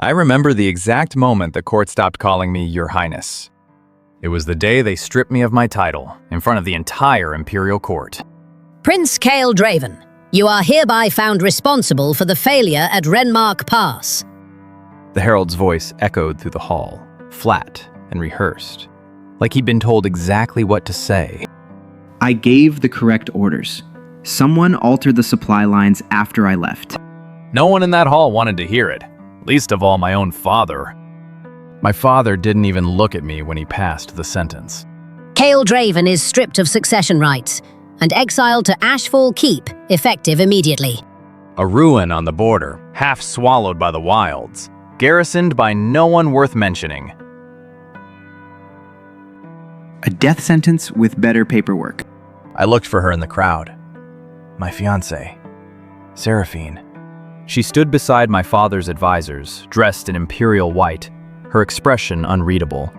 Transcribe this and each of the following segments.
I remember the exact moment the court stopped calling me Your Highness. It was the day they stripped me of my title in front of the entire imperial court. Prince Kael Draven, you are hereby found responsible for the failure at Renmark Pass. The herald's voice echoed through the hall, flat and rehearsed, like he'd been told exactly what to say. I gave the correct orders. Someone altered the supply lines after I left. No one in that hall wanted to hear it, least of all my own father. My father didn't even look at me when he passed the sentence. Kael Draven is stripped of succession rights and exiled to Ashfall Keep, effective immediately. A ruin on the border, half swallowed by the wilds, garrisoned by no one worth mentioning. A death sentence with better paperwork. I looked for her in the crowd. My fiancée, Seraphine. She stood beside my father's advisors, dressed in imperial white, her expression unreadable.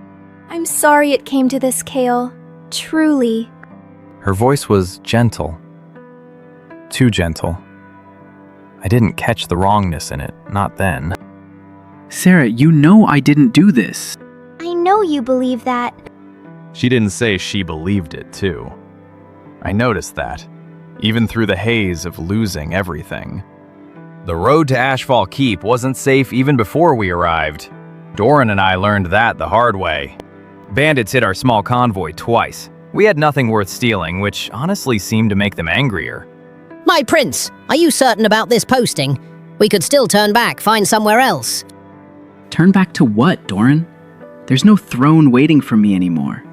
I'm sorry it came to this, Kael. Truly. Her voice was gentle. Too gentle. I didn't catch the wrongness in it, not then. Sarah, you know I didn't do this. I know you believe that. She didn't say she believed it, too. I noticed that, even through the haze of losing everything. The road to Ashfall Keep wasn't safe even before we arrived. Doran and I learned that the hard way. Bandits hit our small convoy twice. We had nothing worth stealing, which honestly seemed to make them angrier. My prince, are you certain about this posting? We could still turn back, find somewhere else. Turn back to what, Doran? There's no throne waiting for me anymore.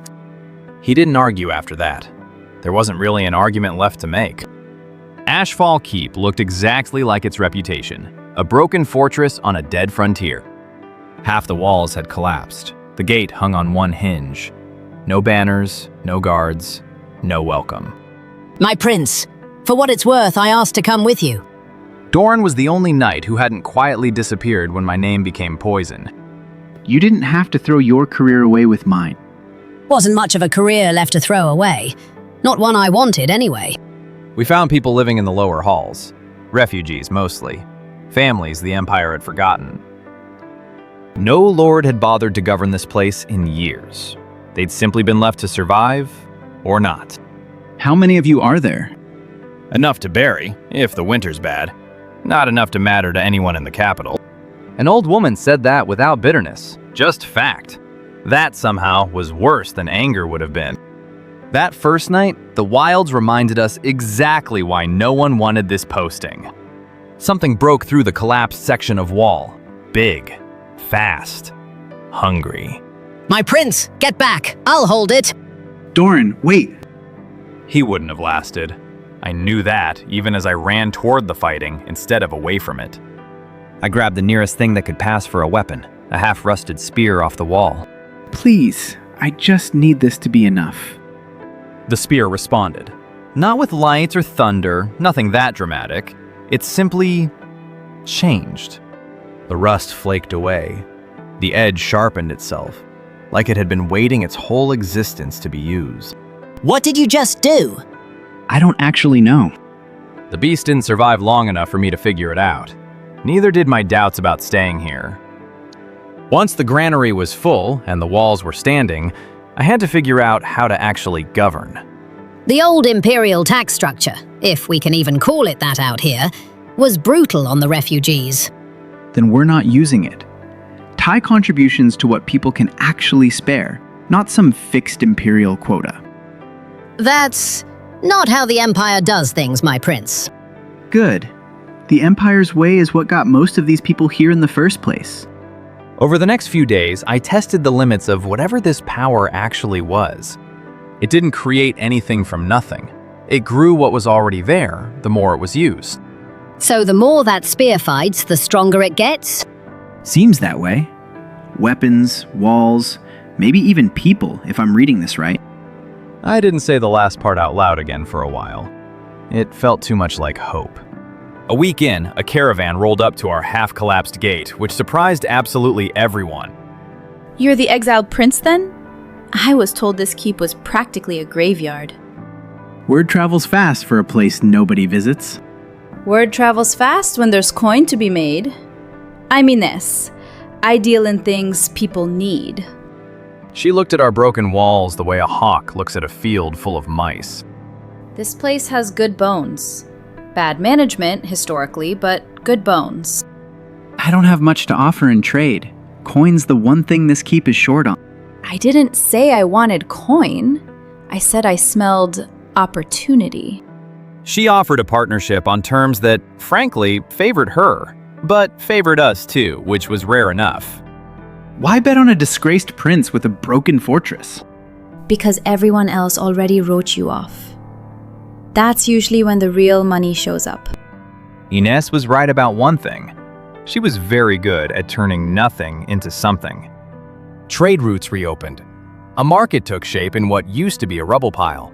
He didn't argue after that. There wasn't really an argument left to make. Ashfall Keep looked exactly like its reputation, a broken fortress on a dead frontier. Half the walls had collapsed. The gate hung on one hinge. No banners, no guards, no welcome. My prince, for what it's worth, I asked to come with you. Doran was the only knight who hadn't quietly disappeared when my name became poison. You didn't have to throw your career away with mine. Wasn't much of a career left to throw away. Not one I wanted, anyway. We found people living in the lower halls. Refugees, mostly. Families the Empire had forgotten. No lord had bothered to govern this place in years. They'd simply been left to survive, or not. How many of you are there? Enough to bury, if the winter's bad. Not enough to matter to anyone in the capital. An old woman said that without bitterness, just fact. That somehow was worse than anger would have been. That first night, the wilds reminded us exactly why no one wanted this posting. Something broke through the collapsed section of wall. Big, fast, hungry. My prince, get back. I'll hold it. Doran, wait. He wouldn't have lasted. I knew that, even as I ran toward the fighting instead of away from it. I grabbed the nearest thing that could pass for a weapon, a half-rusted spear off the wall. Please, I just need this to be enough. The spear responded. Not with light or thunder, nothing that dramatic. It simply changed. The rust flaked away. The edge sharpened itself, like it had been waiting its whole existence to be used. What did you just do? I don't actually know. The beast didn't survive long enough for me to figure it out. Neither did my doubts about staying here. Once the granary was full and the walls were standing, I had to figure out how to actually govern. The old imperial tax structure, if we can even call it that out here, was brutal on the refugees. Then we're not using it. Tie contributions to what people can actually spare, not some fixed imperial quota. That's not how the Empire does things, my prince. Good. The Empire's way is what got most of these people here in the first place. Over the next few days, I tested the limits of whatever this power actually was. It didn't create anything from nothing. It grew what was already there, the more it was used. So the more that spear fights, the stronger it gets? Seems that way. Weapons, walls, maybe even people, if I'm reading this right. I didn't say the last part out loud again for a while. It felt too much like hope. A week in, a caravan rolled up to our half-collapsed gate, which surprised absolutely everyone. You're the exiled prince, then? I was told this keep was practically a graveyard. Word travels fast for a place nobody visits. Word travels fast when there's coin to be made. I mean this. I deal in things people need. She looked at our broken walls the way a hawk looks at a field full of mice. This place has good bones. Bad management, historically, but good bones. I don't have much to offer in trade. Coin's the one thing this keep is short on. I didn't say I wanted coin. I said I smelled opportunity. She offered a partnership on terms that, frankly, favored her, but favored us too, which was rare enough. Why bet on a disgraced prince with a broken fortress? Because everyone else already wrote you off. That's usually when the real money shows up. Ines was right about one thing. She was very good at turning nothing into something. Trade routes reopened. A market took shape in what used to be a rubble pile.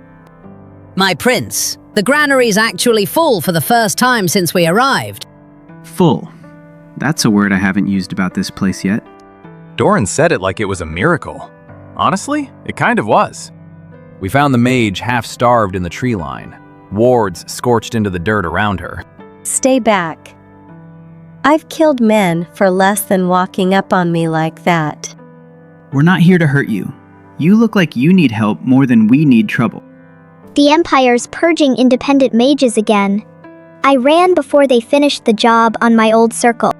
My prince, the granary's actually full for the first time since we arrived. Full. That's a word I haven't used about this place yet. Doran said it like it was a miracle. Honestly, it kind of was. We found the mage half-starved in the tree line, wards scorched into the dirt around her. Stay back. I've killed men for less than walking up on me like that. We're not here to hurt you. You look like you need help more than we need trouble. The Empire's purging independent mages again. I ran before they finished the job on my old circle.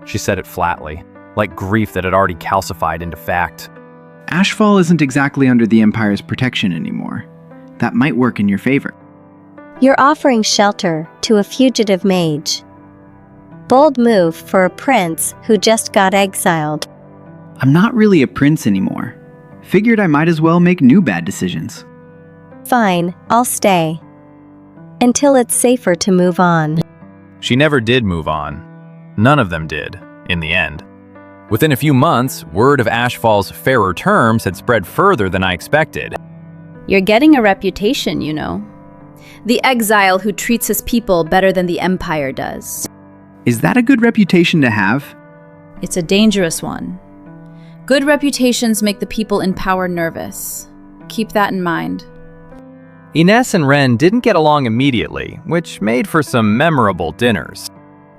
She said it flatly, like grief that had already calcified into fact. Ashfall isn't exactly under the Empire's protection anymore. That might work in your favor. You're offering shelter to a fugitive mage. Bold move for a prince who just got exiled. I'm not really a prince anymore. Figured I might as well make new bad decisions. Fine, I'll stay. Until it's safer to move on. She never did move on. None of them did, in the end. Within a few months, word of Ashfall's fairer terms had spread further than I expected. You're getting a reputation, you know. The exile who treats his people better than the Empire does. Is that a good reputation to have? It's a dangerous one. Good reputations make the people in power nervous. Keep that in mind. Ines and Ren didn't get along immediately, which made for some memorable dinners.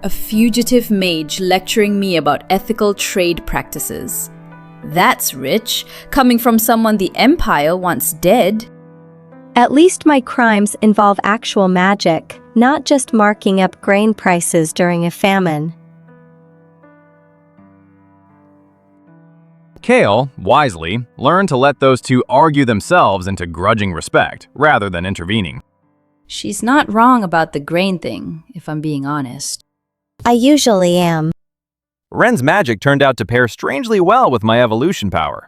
A fugitive mage lecturing me about ethical trade practices. That's rich, coming from someone the Empire wants dead. At least my crimes involve actual magic, not just marking up grain prices during a famine. Kale, wisely, learned to let those two argue themselves into grudging respect, rather than intervening. She's not wrong about the grain thing, if I'm being honest. I usually am. Ren's magic turned out to pair strangely well with my evolution power.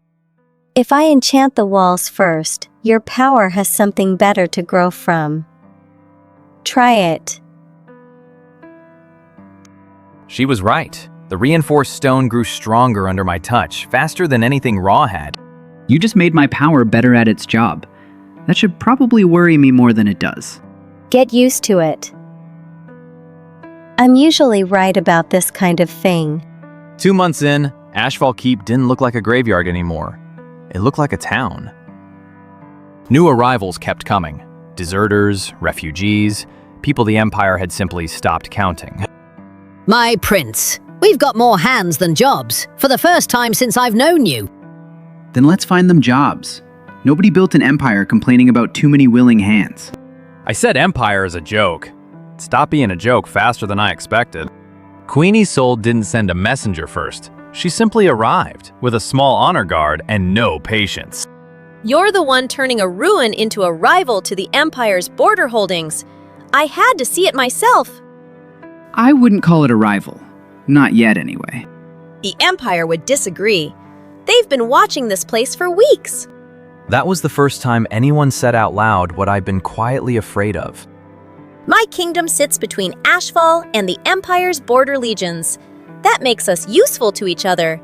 If I enchant the walls first, your power has something better to grow from. Try it. She was right. The reinforced stone grew stronger under my touch, faster than anything Raw had. You just made my power better at its job. That should probably worry me more than it does. Get used to it. I'm usually right about this kind of thing. 2 months in, Ashfall Keep didn't look like a graveyard anymore. It looked like a town. New arrivals kept coming. Deserters, refugees, people the Empire had simply stopped counting. My prince, we've got more hands than jobs, for the first time since I've known you. Then let's find them jobs. Nobody built an empire complaining about too many willing hands. I said empire as a joke. It stopped being a joke faster than I expected. Queenie Soul didn't send a messenger first. She simply arrived, with a small honor guard and no patience. You're the one turning a ruin into a rival to the Empire's border holdings. I had to see it myself. I wouldn't call it a rival. Not yet, anyway. The Empire would disagree. They've been watching this place for weeks. That was the first time anyone said out loud what I'd been quietly afraid of. My kingdom sits between Ashfall and the Empire's border legions. That makes us useful to each other.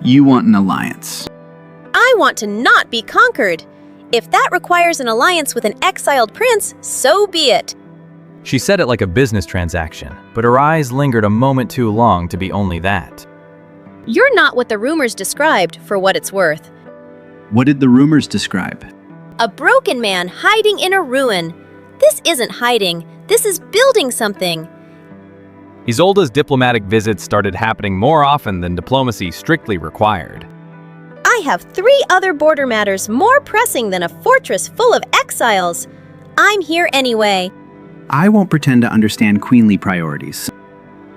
You want an alliance. I want to not be conquered. If that requires an alliance with an exiled prince, so be it. She said it like a business transaction, but her eyes lingered a moment too long to be only that. You're not what the rumors described, for what it's worth. What did the rumors describe? A broken man hiding in a ruin. This isn't hiding. This is building something. Isolde's diplomatic visits started happening more often than diplomacy strictly required. I have 3 other border matters more pressing than a fortress full of exiles. I'm here anyway. I won't pretend to understand queenly priorities.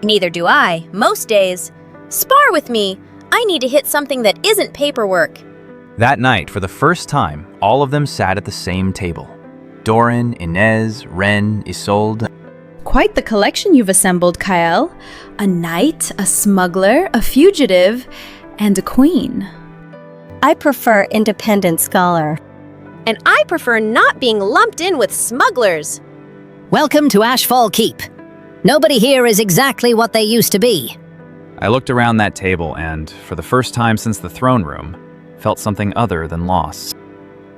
Neither do I, most days. Spar with me. I need to hit something that isn't paperwork. That night, for the first time, all of them sat at the same table. Doran, Inez, Ren, Isolde. Quite the collection you've assembled, Kael. A knight, a smuggler, a fugitive, and a queen. I prefer independent scholar. And I prefer not being lumped in with smugglers. Welcome to Ashfall Keep. Nobody here is exactly what they used to be. I looked around that table and, for the first time since the throne room, felt something other than loss.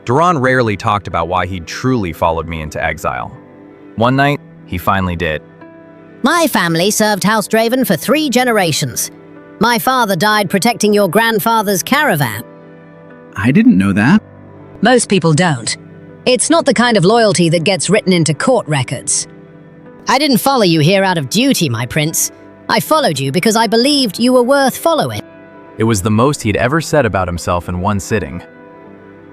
Doran rarely talked about why he'd truly followed me into exile. One night, he finally did. My family served House Draven for 3 generations. My father died protecting your grandfather's caravan. I didn't know that. Most people don't. It's not the kind of loyalty that gets written into court records. I didn't follow you here out of duty, my prince. I followed you because I believed you were worth following. It was the most he'd ever said about himself in one sitting.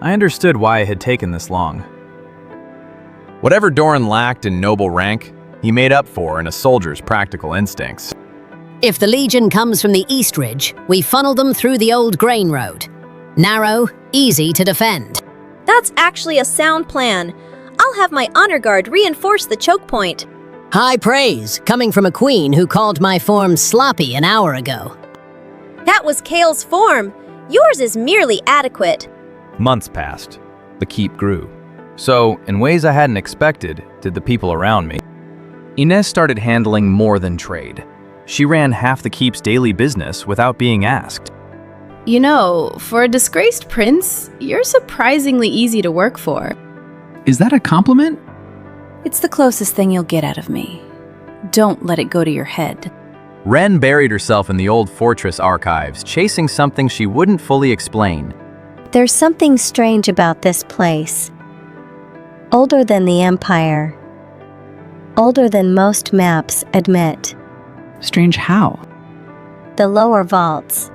I understood why it had taken this long. Whatever Doran lacked in noble rank, he made up for in a soldier's practical instincts. If the Legion comes from the East Ridge, we funnel them through the old grain road. Narrow, easy to defend. That's actually a sound plan. I'll have my honor guard reinforce the choke point. High praise, coming from a queen who called my form sloppy an hour ago. That was Kael's form. Yours is merely adequate. Months passed. The keep grew. So, in ways I hadn't expected, did the people around me. Inez started handling more than trade. She ran half the keep's daily business without being asked. You know, for a disgraced prince, you're surprisingly easy to work for. Is that a compliment? It's the closest thing you'll get out of me. Don't let it go to your head. Ren buried herself in the old fortress archives, chasing something she wouldn't fully explain. There's something strange about this place. Older than the Empire. Older than most maps admit. Strange how? The lower vaults.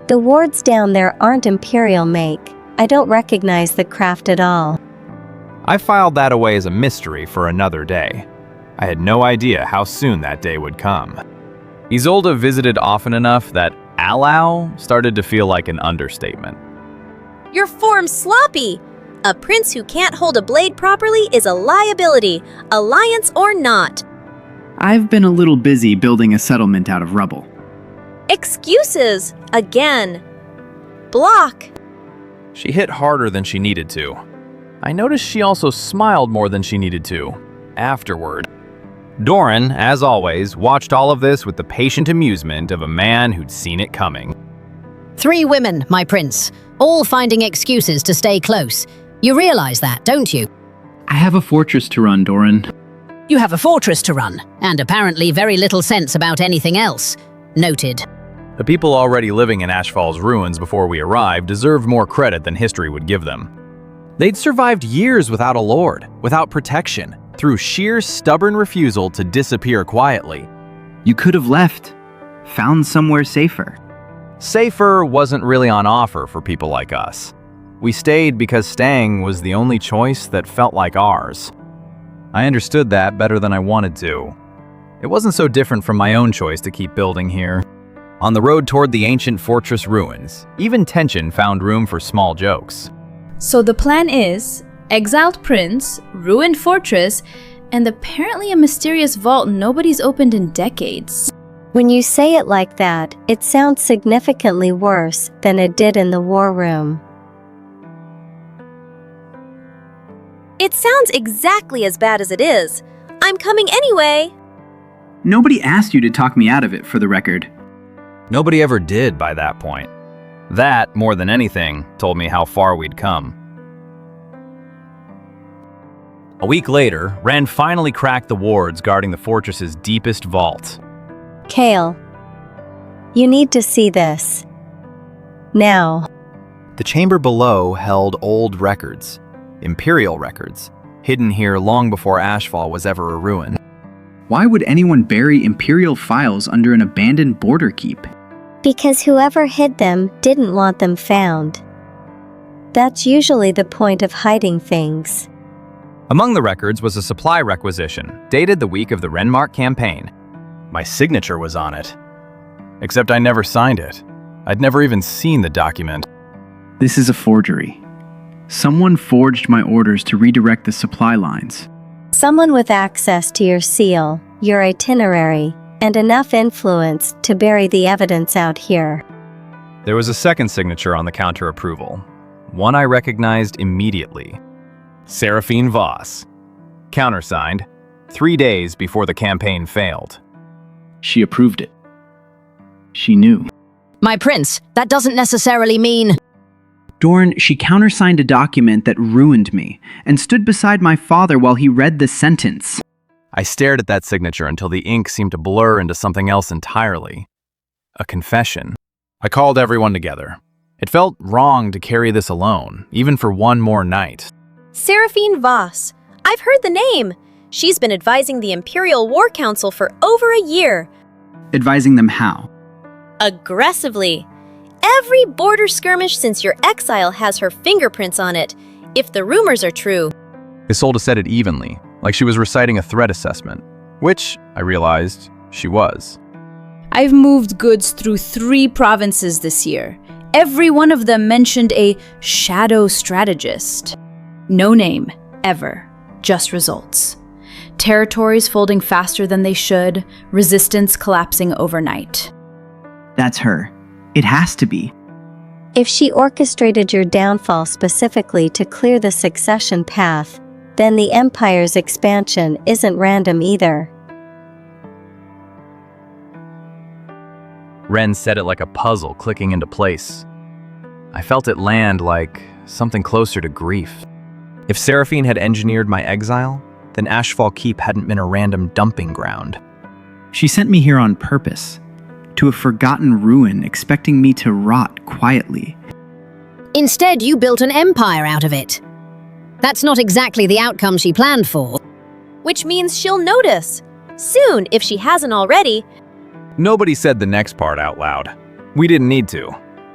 The wards down there aren't Imperial make. I don't recognize the craft at all. I filed that away as a mystery for another day. I had no idea how soon that day would come. Isolde visited often enough that allow started to feel like an understatement. Your form's sloppy. A prince who can't hold a blade properly is a liability, alliance or not. I've been a little busy building a settlement out of rubble. Excuses, again. Block. She hit harder than she needed to. I noticed she also smiled more than she needed to, afterward. Doran, as always, watched all of this with the patient amusement of a man who'd seen it coming. 3 women, my prince, all finding excuses to stay close. You realize that, don't you? I have a fortress to run, Doran. You have a fortress to run, and apparently very little sense about anything else. Noted. The people already living in Ashfall's ruins before we arrived deserved more credit than history would give them. They'd survived years without a lord, without protection, through sheer stubborn refusal to disappear quietly. You could have left, found somewhere safer. Safer wasn't really on offer for people like us. We stayed because staying was the only choice that felt like ours. I understood that better than I wanted to. It wasn't so different from my own choice to keep building here. On the road toward the ancient fortress ruins, even tension found room for small jokes. So the plan is exiled prince, ruined fortress, and apparently a mysterious vault nobody's opened in decades. When you say it like that, it sounds significantly worse than it did in the war room. It sounds exactly as bad as it is. I'm coming anyway. Nobody asked you to talk me out of it, for the record. Nobody ever did by that point. That, more than anything, told me how far we'd come. A week later, Ren finally cracked the wards guarding the fortress's deepest vault. Kael, you need to see this. Now. The chamber below held old records, imperial records, hidden here long before Ashfall was ever a ruin. Why would anyone bury Imperial files under an abandoned border keep? Because whoever hid them didn't want them found. That's usually the point of hiding things. Among the records was a supply requisition, dated the week of the Renmark campaign. My signature was on it. Except I never signed it. I'd never even seen the document. This is a forgery. Someone forged my orders to redirect the supply lines. Someone with access to your seal, your itinerary, and enough influence to bury the evidence out here. There was a second signature on the counter approval. One I recognized immediately. Seraphine Voss. Countersigned, 3 days before the campaign failed. She approved it. She knew. My prince, that doesn't necessarily mean... Dorn, she countersigned a document that ruined me and stood beside my father while he read the sentence. I stared at that signature until the ink seemed to blur into something else entirely. A confession. I called everyone together. It felt wrong to carry this alone, even for one more night. Seraphine Voss. I've heard the name. She's been advising the Imperial War Council for over a year. Advising them how? Aggressively. Every border skirmish since your exile has her fingerprints on it, if the rumors are true. Isolde said it evenly, like she was reciting a threat assessment, which, I realized, she was. I've moved goods through 3 provinces this year. Every one of them mentioned a shadow strategist. No name, ever. Just results. Territories folding faster than they should, resistance collapsing overnight. That's her. It has to be. If she orchestrated your downfall specifically to clear the succession path, then the Empire's expansion isn't random either. Ren said it like a puzzle clicking into place. I felt it land like something closer to grief. If Seraphine had engineered my exile, then Ashfall Keep hadn't been a random dumping ground. She sent me here on purpose, to a forgotten ruin, expecting me to rot quietly. Instead, you built an empire out of it. That's not exactly the outcome she planned for. Which means she'll notice. Soon, if she hasn't already. Nobody said the next part out loud. We didn't need to.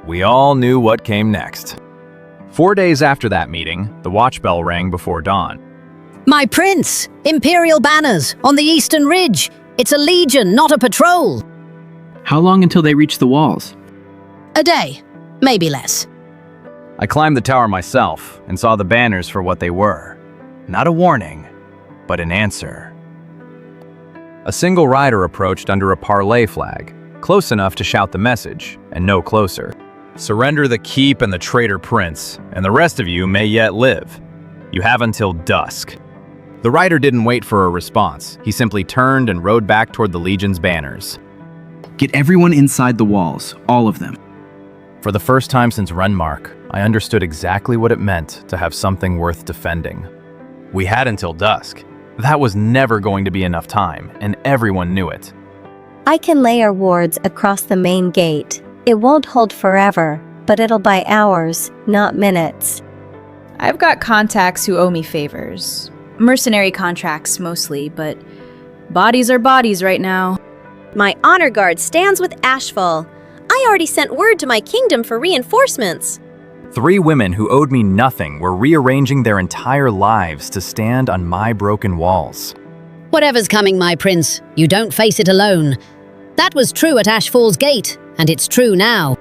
We all knew what came next. 4 days after that meeting, the watch bell rang before dawn. My prince! Imperial banners on the eastern ridge! It's a legion, not a patrol! How long until they reach the walls? A day, maybe less. I climbed the tower myself and saw the banners for what they were. Not a warning, but an answer. A single rider approached under a parley flag, close enough to shout the message, and no closer. Surrender the keep and the traitor prince, and the rest of you may yet live. You have until dusk. The rider didn't wait for a response. He simply turned and rode back toward the Legion's banners. Get everyone inside the walls, all of them. For the first time since Renmark, I understood exactly what it meant to have something worth defending. We had until dusk. That was never going to be enough time, and everyone knew it. I can layer wards across the main gate. It won't hold forever, but it'll buy hours, not minutes. I've got contacts who owe me favors. Mercenary contracts mostly, but bodies are bodies right now. My honor guard stands with Ashfall. I already sent word to my kingdom for reinforcements. 3 women who owed me nothing were rearranging their entire lives to stand on my broken walls. Whatever's coming, my prince, you don't face it alone. That was true at Ashfall's Gate, and it's true now.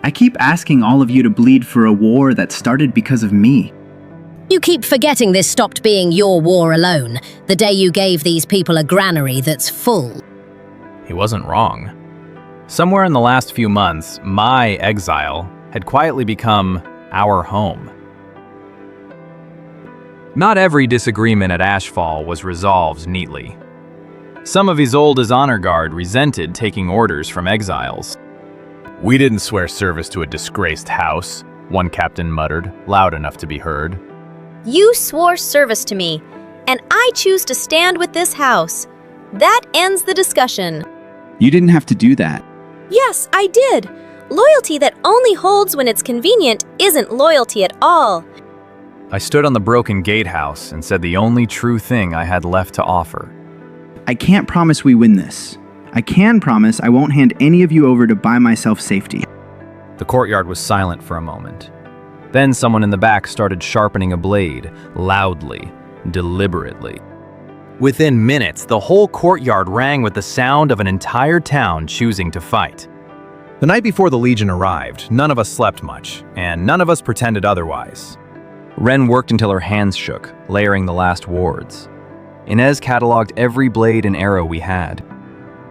I keep asking all of you to bleed for a war that started because of me. You keep forgetting this stopped being your war alone, the day you gave these people a granary that's full. He wasn't wrong. Somewhere in the last few months, my exile had quietly become our home. Not every disagreement at Ashfall was resolved neatly. Some of Isolde's honor guard resented taking orders from exiles. We didn't swear service to a disgraced house, one captain muttered, loud enough to be heard. You swore service to me, and I choose to stand with this house. That ends the discussion. You didn't have to do that. Yes, I did. Loyalty that only holds when it's convenient isn't loyalty at all. I stood on the broken gatehouse and said the only true thing I had left to offer. I can't promise we win this. I can promise I won't hand any of you over to buy myself safety. The courtyard was silent for a moment. Then someone in the back started sharpening a blade, loudly, deliberately. Within minutes, the whole courtyard rang with the sound of an entire town choosing to fight. The night before the Legion arrived, none of us slept much, and none of us pretended otherwise. Ren worked until her hands shook, layering the last wards. Inez cataloged every blade and arrow we had.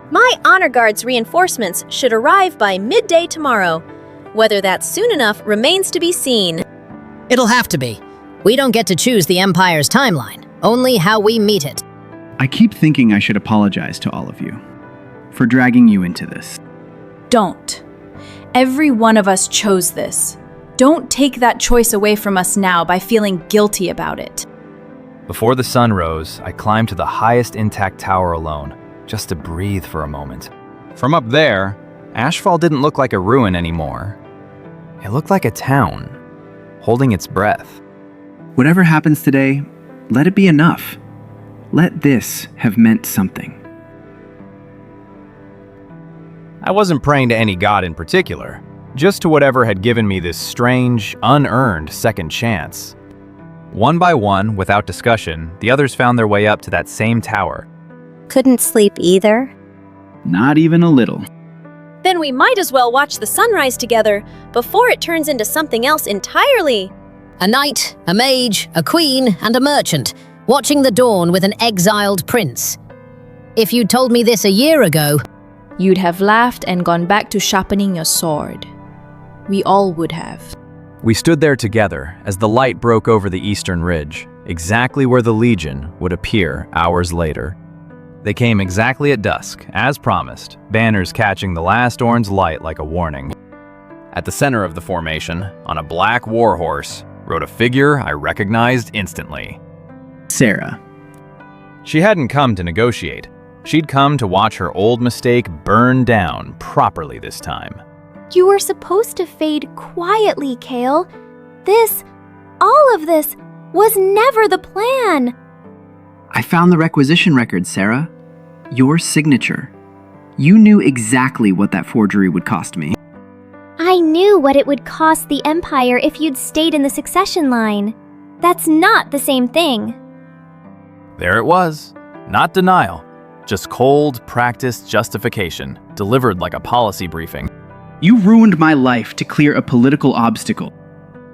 My honor guard's reinforcements should arrive by midday tomorrow. Whether that's soon enough remains to be seen. It'll have to be. We don't get to choose the Empire's timeline, only how we meet it. I keep thinking I should apologize to all of you for dragging you into this. Don't. Every one of us chose this. Don't take that choice away from us now by feeling guilty about it. Before the sun rose, I climbed to the highest intact tower alone, just to breathe for a moment. From up there, Ashfall didn't look like a ruin anymore. It looked like a town, holding its breath. Whatever happens today, let it be enough. Let this have meant something. I wasn't praying to any god in particular, just to whatever had given me this strange, unearned second chance. One by one, without discussion, the others found their way up to that same tower. Couldn't sleep either? Not even a little. Then we might as well watch the sunrise together before it turns into something else entirely. A knight, a mage, a queen, and a merchant, watching the dawn with an exiled prince. If you'd told me this a year ago, You'd have laughed and gone back to sharpening your sword. We all would have. We stood there together as the light broke over the eastern ridge, exactly where the Legion would appear hours later. They came exactly at dusk, as promised, banners catching the last orange light like a warning. At the center of the formation, on a black warhorse, rode a figure I recognized instantly. Sarah. She hadn't come to negotiate. She'd come to watch her old mistake burn down properly this time. You were supposed to fade quietly, Kale. All of this, was never the plan. I found the requisition record, Sarah. Your signature. You knew exactly what that forgery would cost me. I knew what it would cost the Empire if you'd stayed in the succession line. That's not the same thing. There it was. Not denial. Just cold, practiced justification, delivered like a policy briefing. You ruined my life to clear a political obstacle.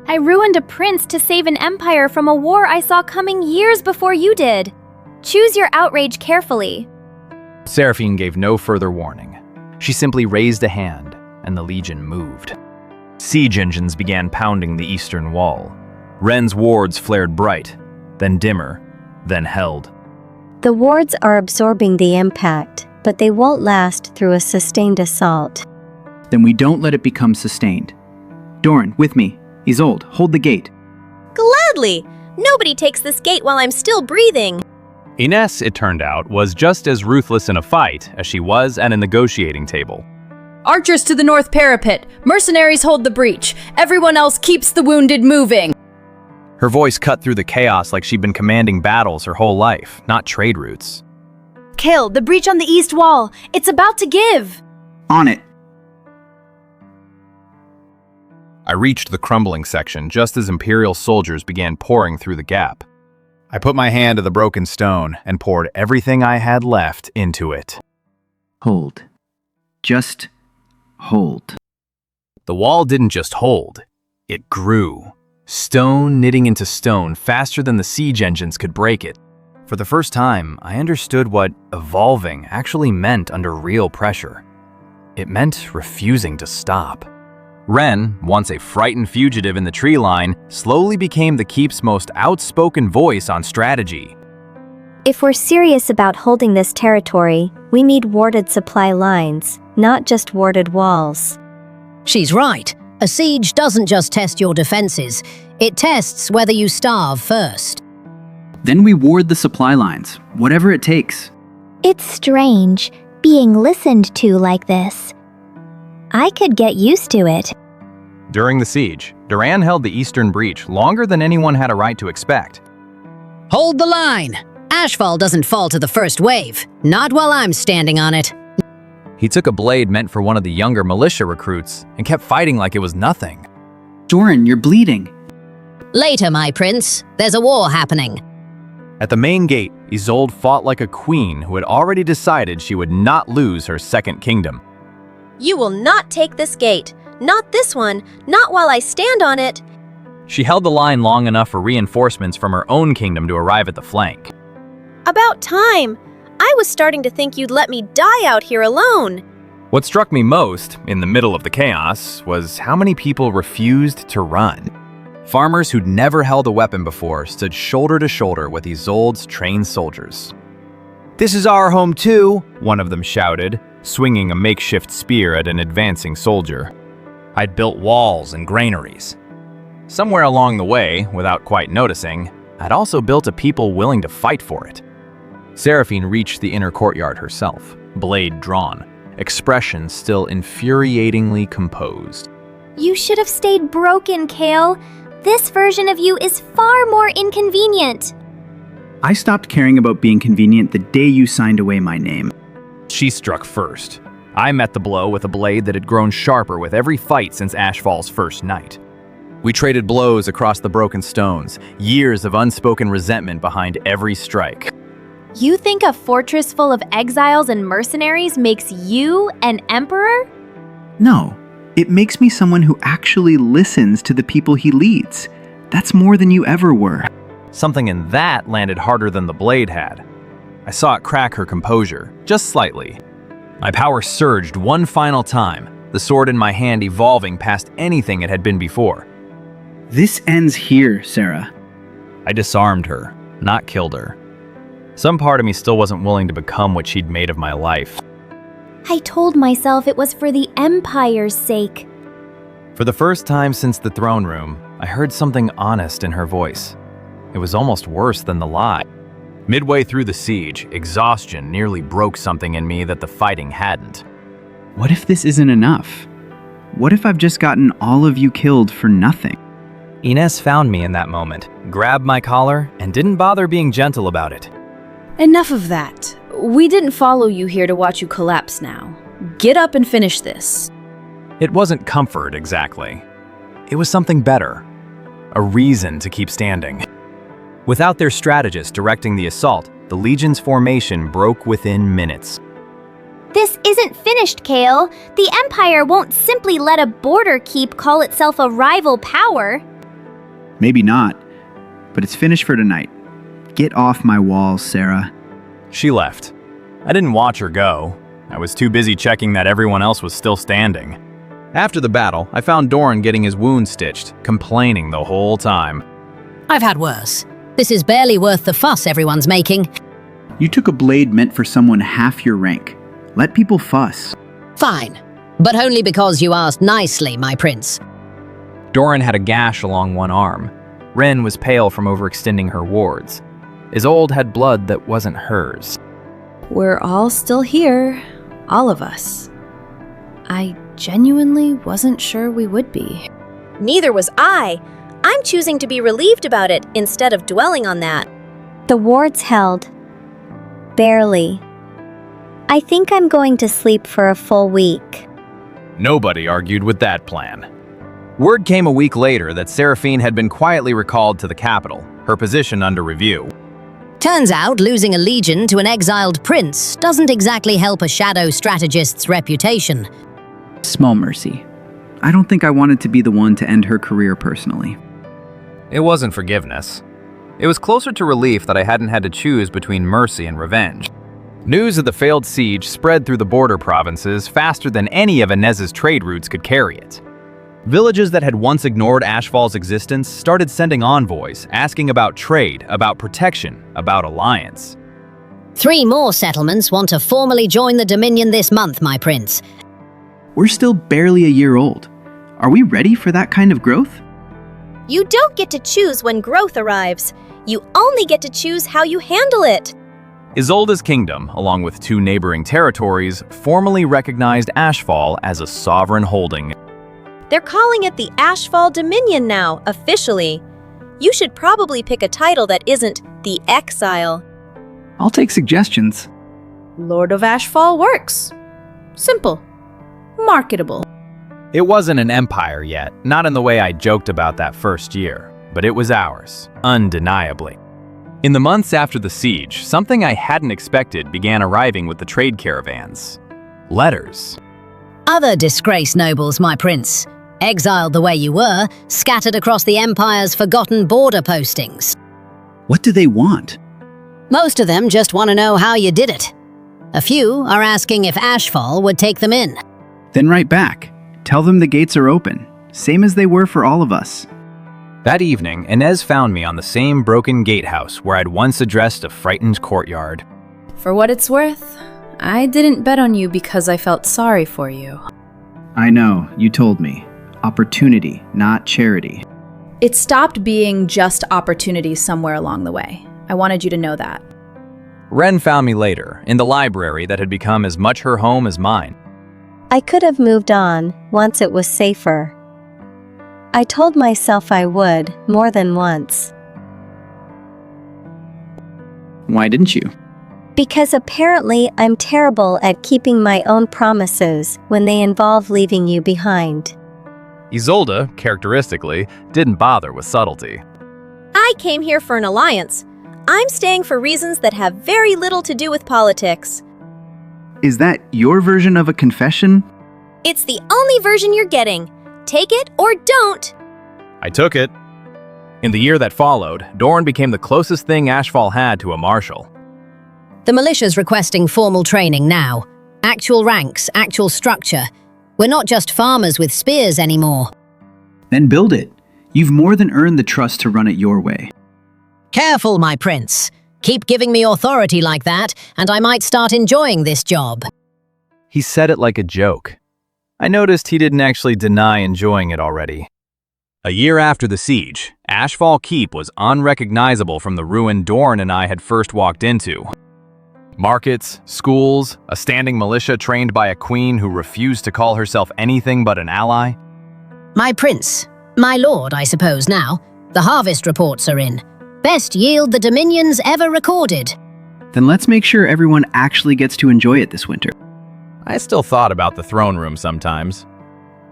I ruined a prince to save an empire from a war I saw coming years before you did. Choose your outrage carefully. Seraphine gave no further warning. She simply raised a hand, and the Legion moved. Siege engines began pounding the eastern wall. Ren's wards flared bright, then dimmer, then held. The wards are absorbing the impact, but they won't last through a sustained assault. Then we don't let it become sustained. Doran, with me. Isolde, hold the gate. Gladly! Nobody takes this gate while I'm still breathing. Ines, it turned out, was just as ruthless in a fight as she was at a negotiating table. Archers to the north parapet. Mercenaries hold the breach. Everyone else keeps the wounded moving. Her voice cut through the chaos like she'd been commanding battles her whole life, not trade routes. Kill the breach on the east wall. It's about to give. On it. I reached the crumbling section just as Imperial soldiers began pouring through the gap. I put my hand to the broken stone and poured everything I had left into it. Hold. Just hold. The wall didn't just hold, it grew. Stone knitting into stone faster than the siege engines could break it. For the first time, I understood what evolving actually meant under real pressure. It meant refusing to stop. Ren, once a frightened fugitive in the tree line, slowly became the keep's most outspoken voice on strategy. If we're serious about holding this territory, we need warded supply lines, not just warded walls. she's right. A siege doesn't just test your defenses, it tests whether you starve first. Then we ward the supply lines, whatever it takes. It's strange, being listened to like this. I could get used to it. During the siege, Duran held the eastern breach longer than anyone had a right to expect. Hold the line! Ashfall doesn't fall to the first wave. Not while I'm standing on it. He took a blade meant for one of the younger militia recruits and kept fighting like it was nothing. Doran, you're bleeding. Later, my prince. There's a war happening. At the main gate, Isolde fought like a queen who had already decided she would not lose her second kingdom. You will not take this gate. Not this one. Not while I stand on it. She held the line long enough for reinforcements from her own kingdom to arrive at the flank. About time. I was starting to think you'd let me die out here alone. What struck me most, in the middle of the chaos, was how many people refused to run. Farmers who'd never held a weapon before stood shoulder to shoulder with Isolde's trained soldiers. "This is our home too," one of them shouted, swinging a makeshift spear at an advancing soldier. I'd built walls and granaries. Somewhere along the way, without quite noticing, I'd also built a people willing to fight for it. Seraphine reached the inner courtyard herself, blade drawn, expression still infuriatingly composed. You should have stayed broken, Kale. This version of you is far more inconvenient. I stopped caring about being convenient the day you signed away my name. She struck first. I met the blow with a blade that had grown sharper with every fight since Ashfall's first night. We traded blows across the broken stones, years of unspoken resentment behind every strike. You think a fortress full of exiles and mercenaries makes you an emperor? No, it makes me someone who actually listens to the people he leads. That's more than you ever were. Something in that landed harder than the blade had. I saw it crack her composure, just slightly. My power surged one final time, the sword in my hand evolving past anything it had been before. This ends here, Sarah. I disarmed her, not killed her. Some part of me still wasn't willing to become what she'd made of my life. I told myself it was for the Empire's sake. For the first time since the throne room, I heard something honest in her voice. It was almost worse than the lie. Midway through the siege, exhaustion nearly broke something in me that the fighting hadn't. What if this isn't enough? What if I've just gotten all of you killed for nothing? Ines found me in that moment, grabbed my collar, and didn't bother being gentle about it. Enough of that. We didn't follow you here to watch you collapse now. Get up and finish this. It wasn't comfort, exactly. It was something better. A reason to keep standing. Without their strategist directing the assault, the Legion's formation broke within minutes. This isn't finished, Kale. The Empire won't simply let a border keep call itself a rival power. Maybe not, but it's finished for tonight. Get off my walls, Sarah. She left. I didn't watch her go. I was too busy checking that everyone else was still standing. After the battle, I found Doran getting his wound stitched, complaining the whole time. I've had worse. This is barely worth the fuss everyone's making. You took a blade meant for someone half your rank. Let people fuss. Fine, but only because you asked nicely, my prince. Doran had a gash along one arm. Ren was pale from overextending her wards. Isolde had blood that wasn't hers. We're all still here. All of us. I genuinely wasn't sure we would be. Neither was I. I'm choosing to be relieved about it instead of dwelling on that. The wards held. Barely. I think I'm going to sleep for a full week. Nobody argued with that plan. Word came a week later that Seraphine had been quietly recalled to the capital, her position under review. Turns out losing a legion to an exiled prince doesn't exactly help a shadow strategist's reputation. Small mercy. I don't think I wanted to be the one to end her career personally. It wasn't forgiveness. It was closer to relief that I hadn't had to choose between mercy and revenge. News of the failed siege spread through the border provinces faster than any of Inez's trade routes could carry it. Villages that had once ignored Ashfall's existence started sending envoys, asking about trade, about protection, about alliance. 3 more settlements want to formally join the Dominion this month, my prince. We're still barely a year old. Are we ready for that kind of growth? You don't get to choose when growth arrives. You only get to choose how you handle it. Isolde's kingdom, along with 2 neighboring territories, formally recognized Ashfall as a sovereign holding. They're calling it the Ashfall Dominion now, officially. You should probably pick a title that isn't the Exile. I'll take suggestions. Lord of Ashfall works. Simple. Marketable. It wasn't an empire yet, not in the way I joked about that first year, but it was ours, undeniably. In the months after the siege, something I hadn't expected began arriving with the trade caravans. Letters. Other disgraced nobles, my prince, exiled the way you were, scattered across the empire's forgotten border postings. What do they want? Most of them just want to know how you did it. A few are asking if Ashfall would take them in. Then write back. Tell them the gates are open, same as they were for all of us. That evening, Inez found me on the same broken gatehouse where I'd once addressed a frightened courtyard. For what it's worth, I didn't bet on you because I felt sorry for you. I know, you told me. Opportunity, not charity. It stopped being just opportunity somewhere along the way. I wanted you to know that. Ren found me later, in the library that had become as much her home as mine. I could have moved on once it was safer. I told myself I would more than once. Why didn't you? Because apparently I'm terrible at keeping my own promises when they involve leaving you behind. Isolde, characteristically, didn't bother with subtlety. I came here for an alliance. I'm staying for reasons that have very little to do with politics. Is that your version of a confession? It's the only version you're getting. Take it or don't. I took it. In the year that followed, Dorn became the closest thing Ashfall had to a marshal. The militia's requesting formal training now. Actual ranks, actual structure. We're not just farmers with spears anymore. Then build it. You've more than earned the trust to run it your way. Careful, my prince. Keep giving me authority like that, and I might start enjoying this job. He said it like a joke. I noticed he didn't actually deny enjoying it already. A year after the siege, Ashfall Keep was unrecognizable from the ruin Dorn and I had first walked into. Markets, schools, a standing militia trained by a queen who refused to call herself anything but an ally. My prince, my lord, I suppose now. The harvest reports are in. Best yield the dominions ever recorded. Then let's make sure everyone actually gets to enjoy it this winter. I still thought about the throne room sometimes.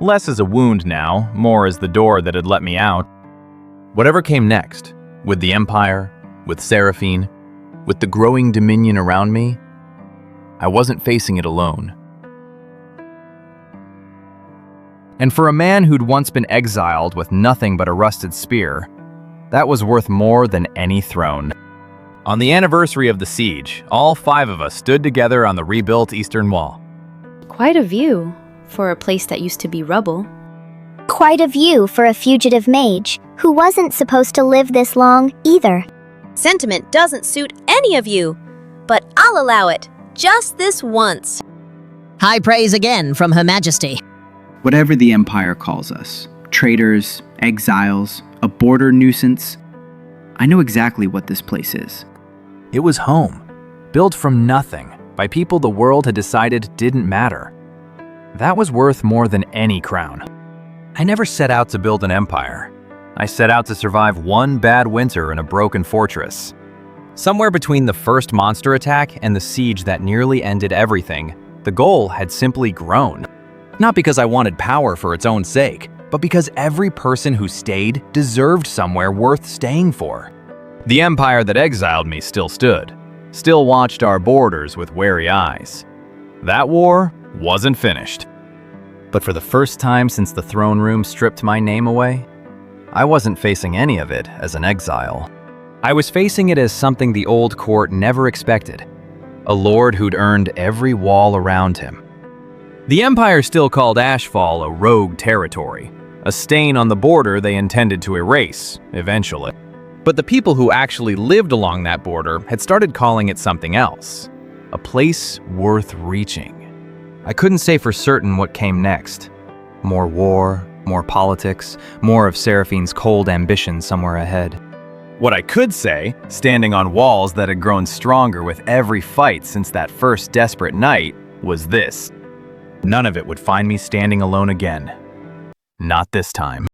Less as a wound now, more as the door that had let me out. Whatever came next, with the Empire, with Seraphine, with the growing dominion around me, I wasn't facing it alone. And for a man who'd once been exiled with nothing but a rusted spear, that was worth more than any throne. On the anniversary of the siege, all 5 of us stood together on the rebuilt Eastern Wall. Quite a view for a place that used to be rubble. Quite a view for a fugitive mage, who wasn't supposed to live this long, either. Sentiment doesn't suit any of you, but I'll allow it, just this once. High praise again from Her Majesty. Whatever the Empire calls us, traitors, exiles, a border nuisance, I know exactly what this place is. It was home, built from nothing, by people the world had decided didn't matter. That was worth more than any crown. I never set out to build an empire. I set out to survive one bad winter in a broken fortress. Somewhere between the first monster attack and the siege that nearly ended everything, the goal had simply grown. Not because I wanted power for its own sake, but because every person who stayed deserved somewhere worth staying for. The empire that exiled me still stood, still watched our borders with wary eyes. That war wasn't finished. But for the first time since the throne room stripped my name away, I wasn't facing any of it as an exile. I was facing it as something the old court never expected, a lord who'd earned every wall around him. The Empire still called Ashfall a rogue territory, a stain on the border they intended to erase, eventually. But the people who actually lived along that border had started calling it something else, a place worth reaching. I couldn't say for certain what came next. More war, more politics, more of Seraphine's cold ambition somewhere ahead. What I could say, standing on walls that had grown stronger with every fight since that first desperate night, was this: none of it would find me standing alone again. Not this time.